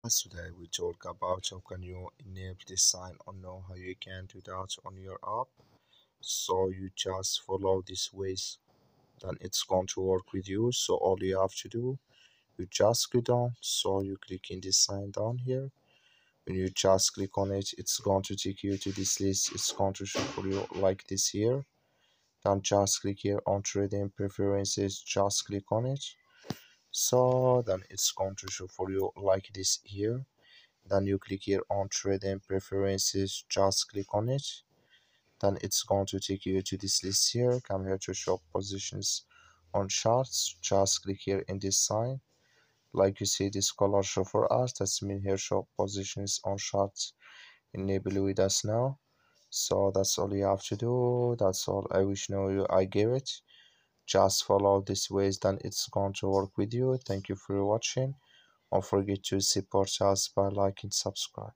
Today we talk about how can you enable this sign or know how you can do that on your app. So you just follow these ways, then it's going to work with you. So all you have to do, you just go down. So you click in this sign down here. When you just click on it, it's going to take you to this list. It's going to show for you like this here. Then just click here on trading preferences. Just click on it. So then it's going to show for you like this here. Then you click here on trading preferences, just click on it. Then it's going to take you to this list here. Come here to shop positions on charts, just click here in this sign. Like you see this color show for us, that's mean here shop positions on charts enable with us now. So that's all you have to do. That's all I wish know you I gave it. Just follow these ways, then it's going to work with you. Thank you for watching. Don't forget to support us by liking, subscribe.